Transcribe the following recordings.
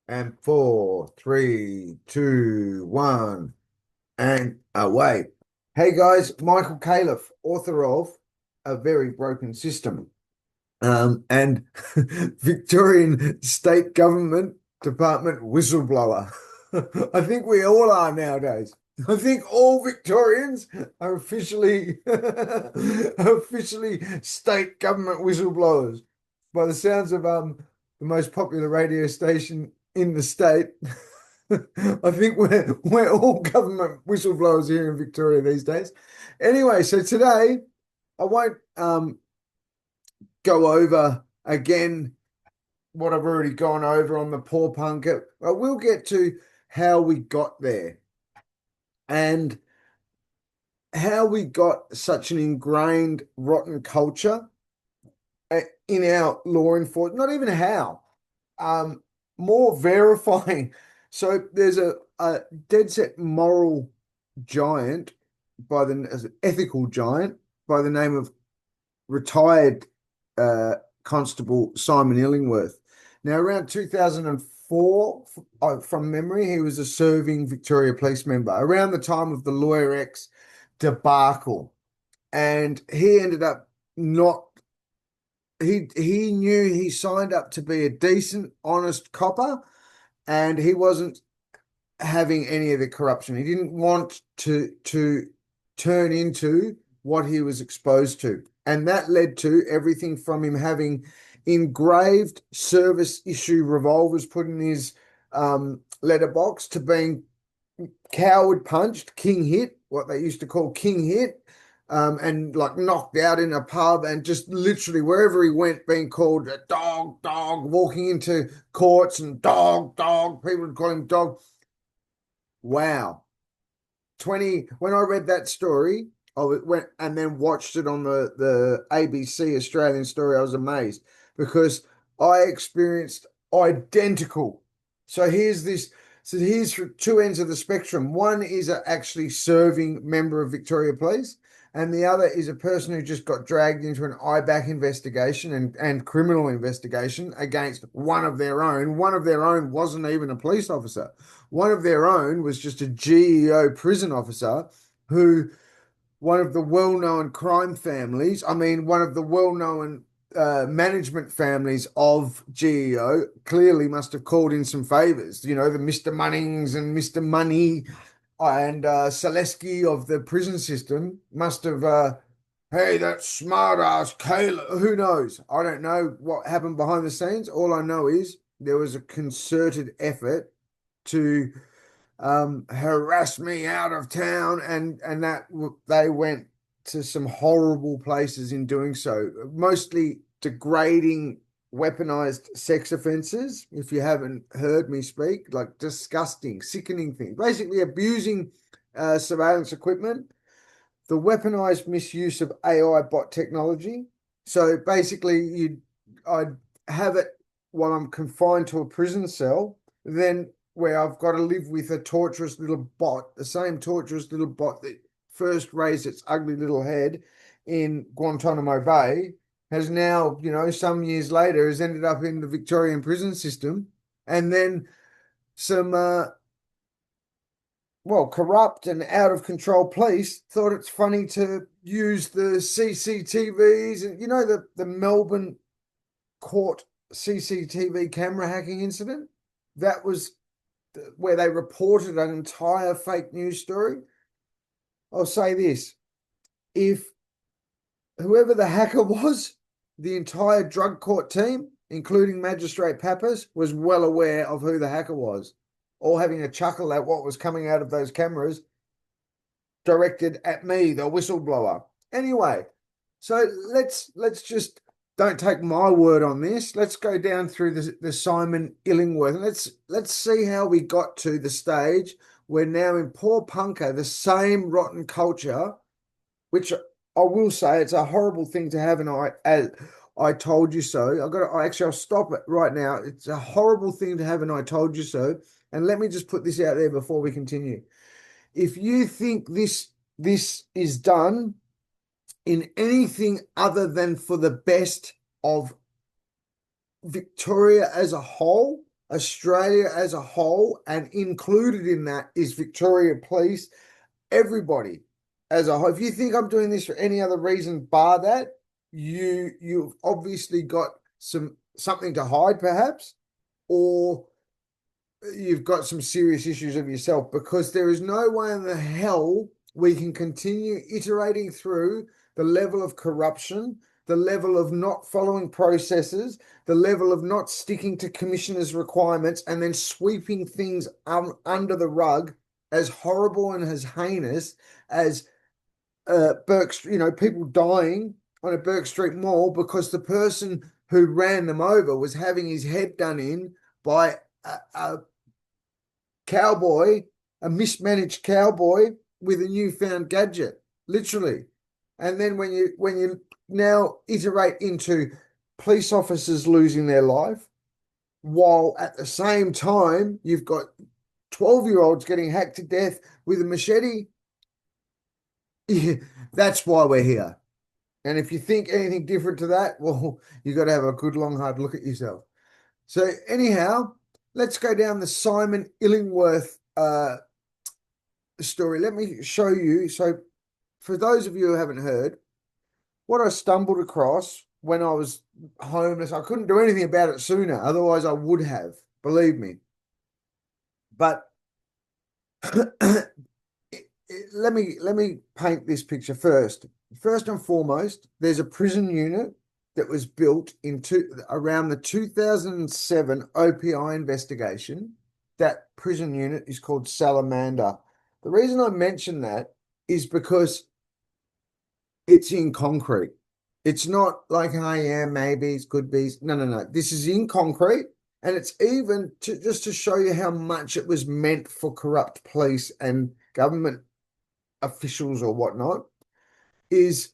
And four, three, two, one, and away. Hey guys, Michael Califf, author of A Very Broken System, and Victorian State Government Department whistleblower. I think we all are nowadays. I think all Victorians are officially officially state government whistleblowers. By the sounds of the most popular radio station in the state, I think we're all government whistleblowers here in Victoria these days. Anyway, so today I won't go over again what I've already gone over on the Porpunkah. I will get to how we got there and how we got such an ingrained rotten culture in our law enforcement. Not even how, um, more verifying. So there's a dead set moral giant as an ethical giant by the name of retired Constable Simon Illingworth. Now, around 2004, from memory, he was a serving Victoria Police member around the time of the Lawyer X debacle. And he ended up not, he knew he signed up to be a decent, honest copper, and he wasn't having any of the corruption. He didn't want to turn into what he was exposed to. And that led to everything from him having engraved service issue revolvers put in his letterbox to being coward punched, king hit, what they used to call king hit, and like knocked out in a pub and just literally wherever he went being called a dog, dog, walking into courts and dog, dog, people would call him dog. Wow. 20, when I read that story, I went and then watched it on the ABC Australian story. I was amazed because I experienced identical. So here's this. So here's two ends of the spectrum. One is an actually serving member of Victoria Police, and the other is a person who just got dragged into an IBAC investigation and criminal investigation against one of their own. One of their own wasn't even a police officer. One of their own was just a GEO prison officer who one of the well-known crime families, I mean, one of the well-known management families of GEO clearly must have called in some favors. You know, the Mr. Munnings and Mr. Money and Selesky of the prison system must have, hey, that smart ass Kayla, who knows? I don't know what happened behind the scenes. All I know is there was a concerted effort to harass me out of town, and that they went to some horrible places in doing so, mostly degrading weaponized sex offences. If you haven't heard me speak, like disgusting, sickening things, basically abusing surveillance equipment, the weaponized misuse of AI bot technology. So basically, I'd have it while I'm confined to a prison cell, then where I've got to live with a torturous little bot, the same torturous little bot that first raised its ugly little head in Guantanamo Bay, has now, some years later, has ended up in the Victorian prison system. And then some, corrupt and out of control police thought it's funny to use the CCTVs and, the Melbourne court CCTV camera hacking incident. That was where they reported an entire fake news story. I'll say this: if whoever the hacker was, the entire drug court team, including Magistrate Pappas, was well aware of who the hacker was, all having a chuckle at what was coming out of those cameras directed at me, the whistleblower. Anyway, so let's just don't take my word on this. Let's go down through the Simon Illingworth and let's see how we got to the stage where now in Porpunkah, the same rotten culture, which I will say it's a horrible thing to have, and I told you so. I'll stop it right now. It's a horrible thing to have, and I told you so. And let me just put this out there before we continue. If you think this is done in anything other than for the best of Victoria as a whole, Australia as a whole, and included in that is Victoria Police, everybody as a whole. If you think I'm doing this for any other reason bar that, you've obviously got something to hide, perhaps, or you've got some serious issues of yourself, because there is no way in the hell we can continue iterating through the level of corruption, the level of not following processes, the level of not sticking to commissioners' requirements, and then sweeping things under the rug as horrible and as heinous as people dying on a Burke Street Mall because the person who ran them over was having his head done in by a cowboy, a mismanaged cowboy with a newfound gadget, literally. And then when you now iterate into police officers losing their life, while at the same time you've got 12-year-olds getting hacked to death with a machete, that's why we're here. And if you think anything different to that, well, you got to have a good long hard look at yourself. So anyhow, let's go down the Simon Illingworth story. Let me show you. So for those of you who haven't heard, what I stumbled across when I was homeless, I couldn't do anything about it sooner. Otherwise I would have, believe me. But let me paint this picture first. First and foremost, there's a prison unit that was built around the 2007 OPI investigation. That prison unit is called Salamander. The reason I mention that is because it's in concrete. It's not like, oh yeah, maybe it could be. No. This is in concrete, and it's even just to show you how much it was meant for corrupt police and government officials or whatnot, is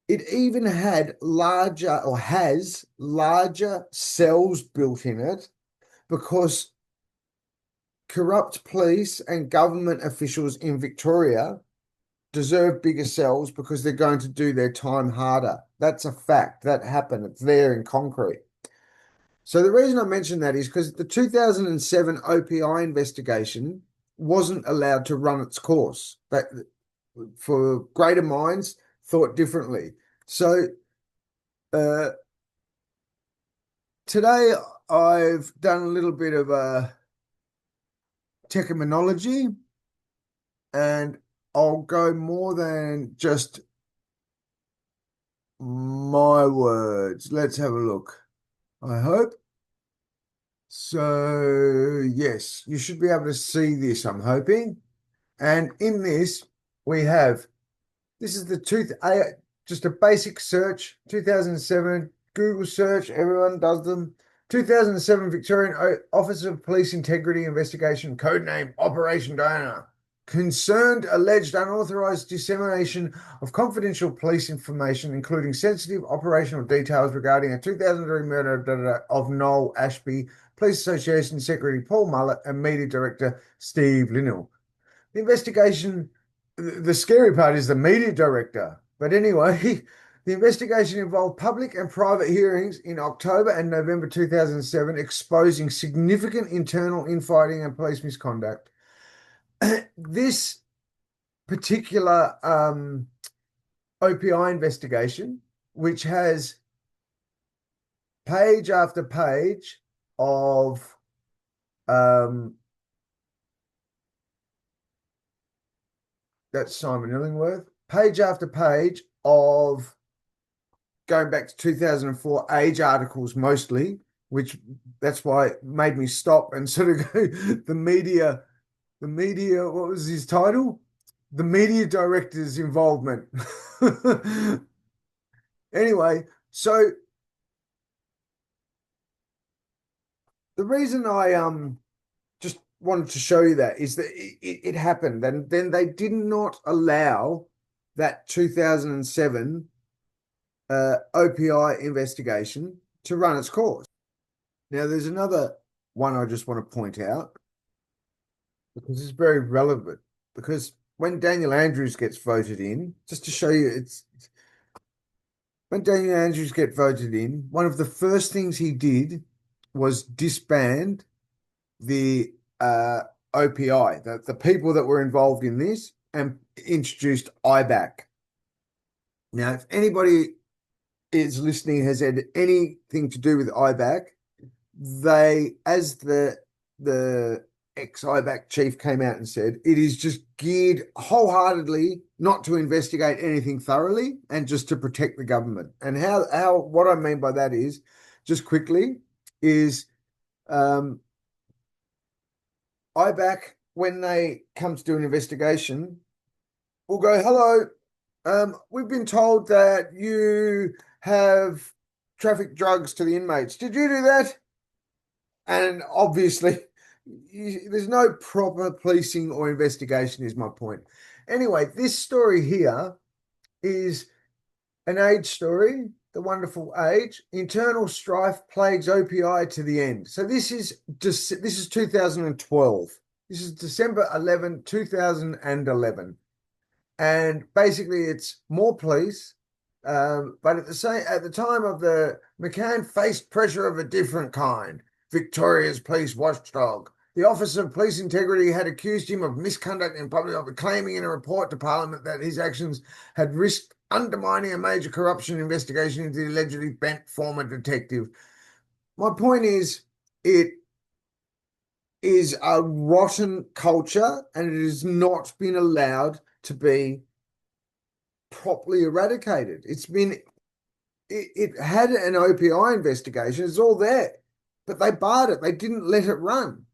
it even had larger, or has larger cells built in it, because corrupt police and government officials in Victoria deserve bigger cells because they're going to do their time harder. That's a fact. That happened. It's there in concrete. So the reason I mention that is because the 2007 OPI investigation wasn't allowed to run its course. That, for greater minds, thought differently. So today I've done a little bit of terminology, and I'll go more than just my words. Let's have a look. I hope. So yes, you should be able to see this, I'm hoping. And in this, we have, this is just a basic search, 2007, Google search, everyone does them. 2007 Victorian Office of Police Integrity Investigation, codename Operation Diana. Concerned alleged unauthorized dissemination of confidential police information, including sensitive operational details regarding a 2003 murder of Noel Ashby, Police Association Secretary Paul Mullett, and Media Director Steve Linnell. The investigation, the scary part is the media director. But anyway, the investigation involved public and private hearings in October and November 2007, exposing significant internal infighting and police misconduct. This particular OPI investigation, which has page after page of that's Simon Illingworth, page after page of, going back to 2004, age articles mostly, which that's why it made me stop and sort of go, the media, what was his title? The media director's involvement. Anyway, so the reason I just wanted to show you that is that it happened, and then they did not allow that 2007 OPI investigation to run its course. Now, there's another one I just want to point out, because it's very relevant, because when Daniel Andrews gets voted in, just to show you, when Daniel Andrews gets voted in, one of the first things he did was disband the OPI, the people that were involved in this, and introduced IBAC. Now, if anybody is listening has had anything to do with IBAC, they, as the ex-IBAC chief came out and said, it is just geared wholeheartedly not to investigate anything thoroughly and just to protect the government. And how what I mean by that is, just quickly, is IBAC, when they come to do an investigation, will go, hello, we've been told that you have trafficked drugs to the inmates. Did you do that? And obviously, there's no proper policing or investigation, is my point. Anyway, this story here is an age story, the wonderful age. Internal strife plagues OPI to the end. So this is 2012. This is December 11, 2011. And basically it's more police, but at the time of the McCann faced pressure of a different kind. Victoria's police watchdog. The Office of Police Integrity had accused him of misconduct in public, of claiming in a report to Parliament that his actions had risked undermining a major corruption investigation into the allegedly bent former detective. My point is, it is a rotten culture, and it has not been allowed to be properly eradicated. It had an OPI investigation. It's all there, but they barred it. They didn't let it run.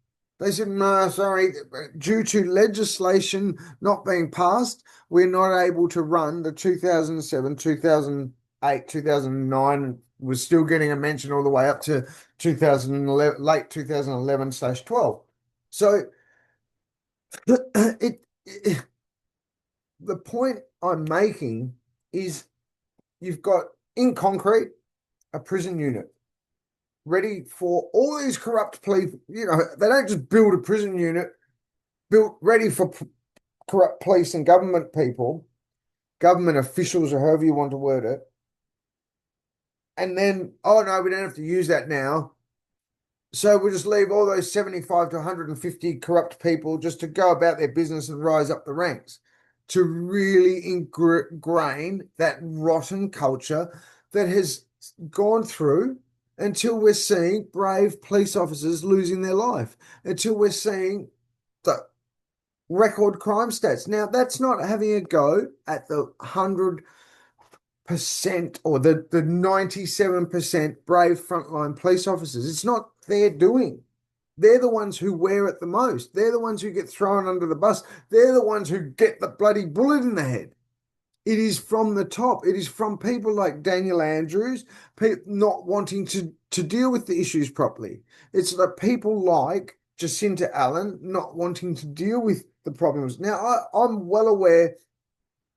They said, no, sorry, due to legislation not being passed, we're not able to run the 2007, 2008, 2009, was still getting a mention all the way up to 2011, late 2011/12. So the point I'm making is, you've got in concrete a prison unit ready for all these corrupt police. You know, they don't just build a prison unit built ready for corrupt police and government people, government officials, or however you want to word it. And then, oh no, we don't have to use that now. So we'll just leave all those 75 to 150 corrupt people just to go about their business and rise up the ranks, to really ingrain that rotten culture that has gone through, until we're seeing brave police officers losing their life, until we're seeing the record crime stats. Now, that's not having a go at the 100% or the 97% brave frontline police officers. It's not their doing. They're the ones who wear it the most. They're the ones who get thrown under the bus. They're the ones who get the bloody bullet in the head. It is from the top. It is from people like Daniel Andrews, not wanting to deal with the issues properly. It's the people like Jacinta Allen not wanting to deal with the problems. Now, I'm well aware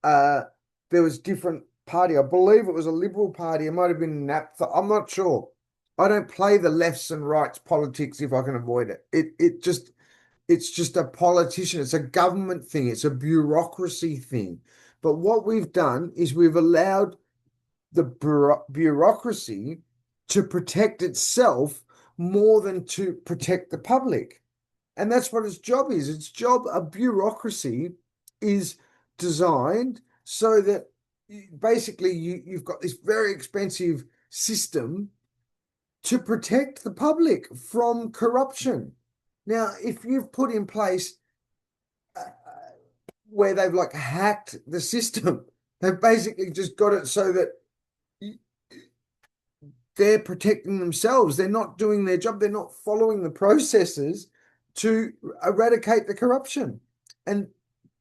there was different party. I believe it was a Liberal Party. It might have been NAPFA. I'm not sure. I don't play the lefts and rights politics if I can avoid it. It's just a politician. It's a government thing. It's a bureaucracy thing. But what we've done is we've allowed the bureaucracy to protect itself more than to protect the public. And that's what its job is. A bureaucracy is designed so that basically you've got this very expensive system to protect the public from corruption. Now, if you've put in place where they've like hacked the system, they've basically just got it so that they're protecting themselves. They're not doing their job. They're not following the processes to eradicate the corruption. And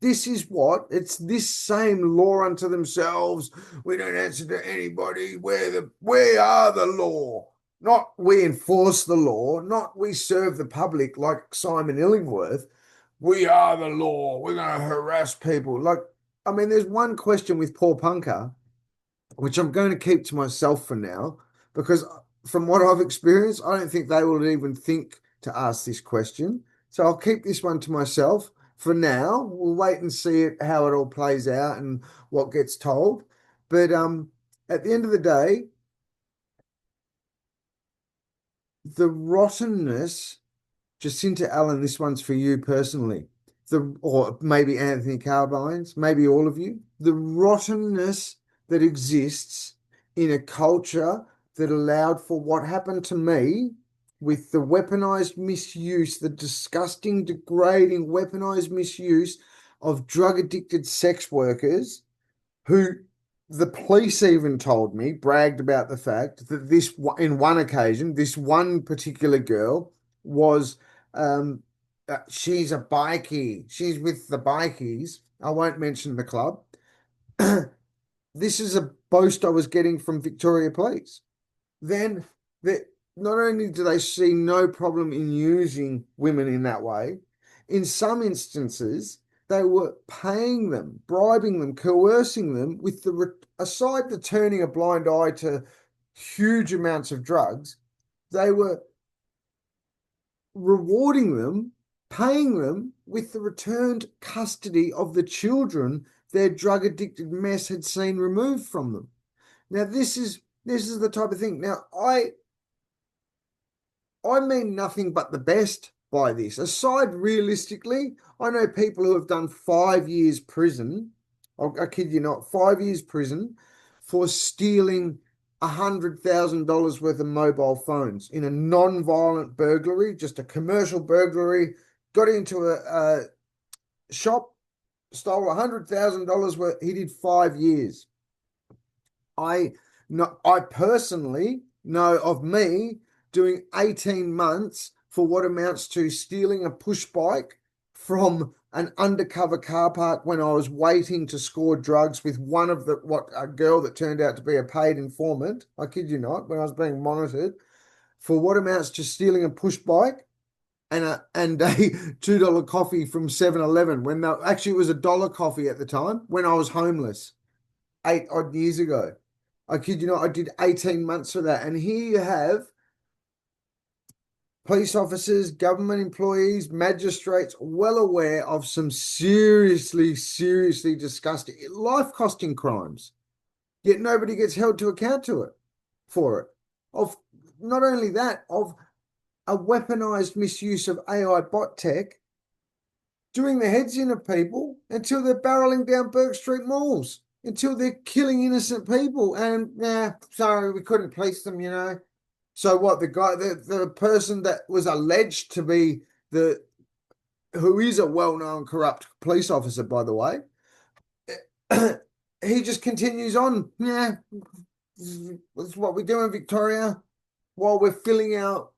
this is what, it's this same law unto themselves. We don't answer to anybody. We are the law. Not we enforce the law, not we serve the public like Simon Illingworth. We are the law. We're going to harass people. Like, I mean, there's one question with Porpunkah, which I'm going to keep to myself for now, because from what I've experienced, I don't think they will even think to ask this question. So I'll keep this one to myself for now. We'll wait and see how it all plays out and what gets told. But at the end of the day, the rottenness, Jacinta Allen, this one's for you personally. Or maybe Anthony Carbines, maybe all of you. The rottenness that exists in a culture that allowed for what happened to me with the weaponized misuse, the disgusting, degrading, weaponized misuse of drug addicted sex workers who the police even told me, bragged about the fact that this, in one occasion, this one particular girl was, she's a bikie. She's with the bikies. I won't mention the club. This is a boast I was getting from Victoria Police. Then that not only do they see no problem in using women in that way, in some instances, they were paying them, bribing them, coercing them with aside the turning a blind eye to huge amounts of drugs, they were rewarding them, paying them with the returned custody of the children their drug addicted mess had seen removed from them. Now, this is the type of thing. Now, I mean nothing but the best by this. Aside realistically, I know people who have done 5 years prison. I kid you not, 5 years prison for stealing $100,000 worth of mobile phones in a non-violent burglary, just a commercial burglary. Got into a shop, stole $100,000 worth. He did 5 years. I personally know of me doing 18 months for what amounts to stealing a push bike from an undercover car park when I was waiting to score drugs with a girl that turned out to be a paid informant. I kid you not, when I was being monitored for what amounts to stealing a push bike and a $2 coffee from 7-Eleven when actually it was $1 coffee at the time when I was homeless 8 odd years ago. I kid you not, I did 18 months for that. And here you have police officers, government employees, magistrates, well aware of some seriously, seriously disgusting, life-costing crimes. Yet nobody gets held to account for it. Of not only that, of a weaponized misuse of AI bot tech doing the heads in of people until they're barreling down Burke Street malls, until they're killing innocent people. And sorry, we couldn't police them, So what, the person that was alleged to be who is a well-known corrupt police officer, by the way, he just continues on. Yeah, that's what we do in Victoria while we're filling out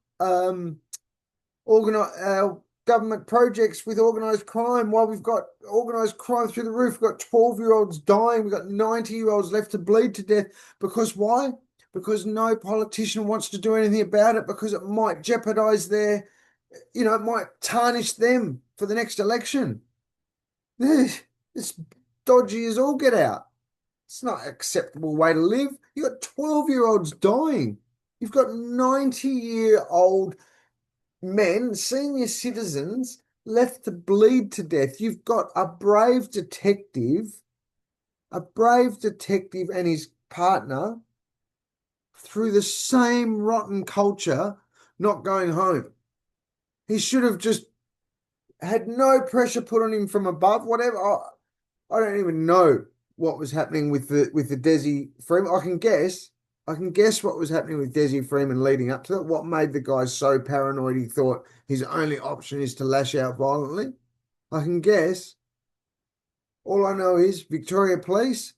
government projects with organised crime, while we've got organised crime through the roof. We've got 12-year-olds dying. We've got 90-year-olds left to bleed to death. Because why? Because no politician wants to do anything about it, because it might jeopardise it might tarnish them for the next election. It's dodgy as all get out. It's not an acceptable way to live. You've got 12-year-olds dying. You've got 90-year-old men, senior citizens, left to bleed to death. You've got a brave detective and his partner through the same rotten culture not going home. He should have just had no pressure put on him from above, whatever. I don't even know what was happening with the Desi Freeman. I can guess what was happening with Desi Freeman leading up to it. What made the guy so paranoid he thought his only option is to lash out violently? I can guess. All I know is Victoria Police,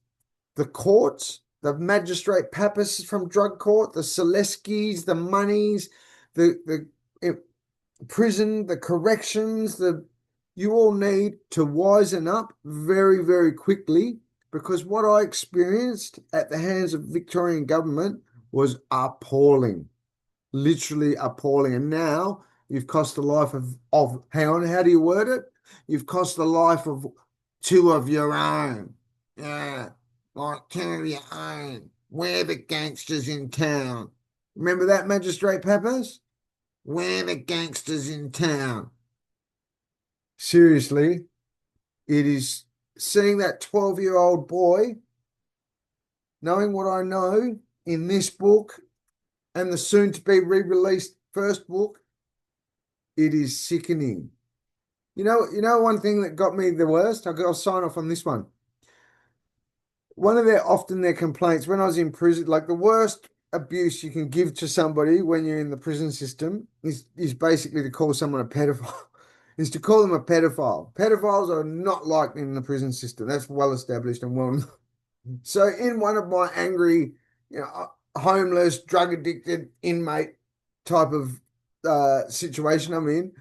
the courts, the magistrate Pappas from drug court, the Seleskis, the monies, the prison, the corrections, you all need to wisen up very, very quickly, because what I experienced at the hands of Victorian government was appalling, literally appalling. And now you've cost the life of hang on, how do you word it? You've cost the life of two of your own. Yeah, like two of your own. We're the gangsters in town. Remember that, Magistrate Pappas? We're the gangsters in town. Seriously, it is seeing that 12-year-old boy, knowing what I know in this book and the soon-to-be re-released first book, it is sickening. One thing that got me the worst, I'll sign off on this one. One of their complaints when I was in prison, like the worst abuse you can give to somebody when you're in the prison system is basically to call someone a pedophile, is to call them a pedophile. Pedophiles are not liked in the prison system. That's well established and well known. So in one of my angry, homeless, drug addicted inmate type of situation I'm in,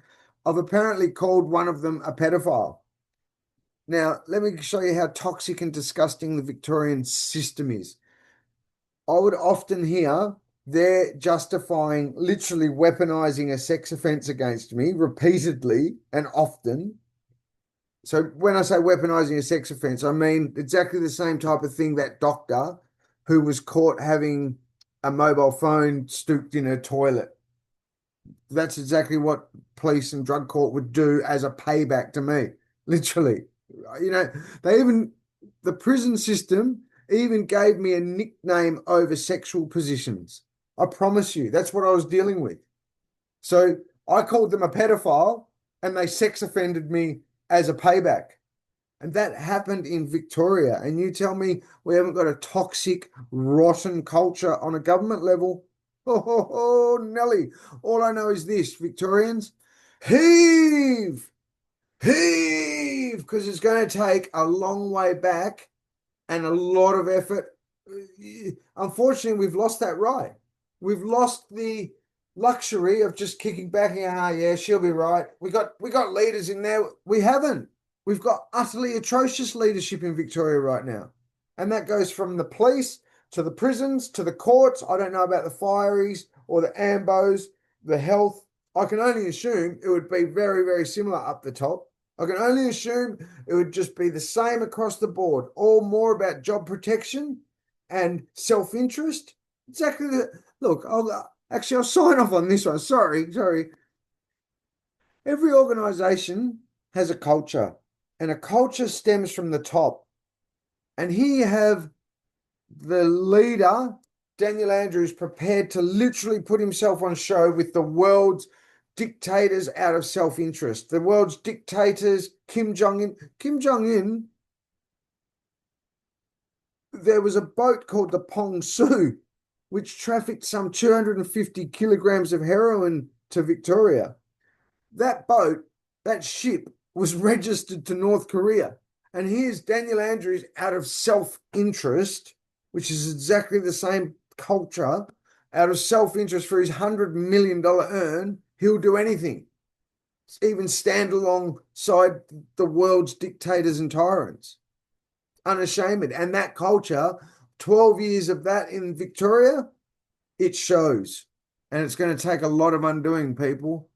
I've apparently called one of them a pedophile. Now, let me show you how toxic and disgusting the Victorian system is. I would often hear they're justifying literally weaponizing a sex offense against me repeatedly and often. So when I say weaponizing a sex offense, I mean exactly the same type of thing that doctor who was caught having a mobile phone stooped in a toilet. That's exactly what police and drug court would do as a payback to me, literally. The prison system even gave me a nickname over sexual positions. I promise you, that's what I was dealing with. So I called them a pedophile and they sex offended me as a payback. And that happened in Victoria. And you tell me we haven't got a toxic, rotten culture on a government level? Oh, Nelly. All I know is this, Victorians, heave, because it's going to take a long way back and a lot of effort. Unfortunately, we've lost that right. We've lost the luxury of just kicking back and yeah, she'll be right. We got leaders in there. We haven't. We've got utterly atrocious leadership in Victoria right now. And that goes from the police to the prisons to the courts. I don't know about the fireys or the ambos, the health. I can only assume it would be very, very similar up the top. I can only assume it would just be the same across the board, all more about job protection and self-interest. Exactly. Look, I'll sign off on this one. Sorry. Every organisation has a culture, and a culture stems from the top. And here you have the leader, Daniel Andrews, prepared to literally put himself on show with the world's dictators out of self-interest. The world's dictators, Kim Jong-un. Kim Jong-un, there was a boat called the Pong Su, which trafficked some 250 kilograms of heroin to Victoria. That boat, that ship, was registered to North Korea. And here's Daniel Andrews out of self-interest, which is exactly the same culture, out of self-interest for his $100 million earn, he'll do anything. Even stand alongside the world's dictators and tyrants. Unashamed. And that culture, 12 years of that in Victoria, it shows. And it's going to take a lot of undoing, people.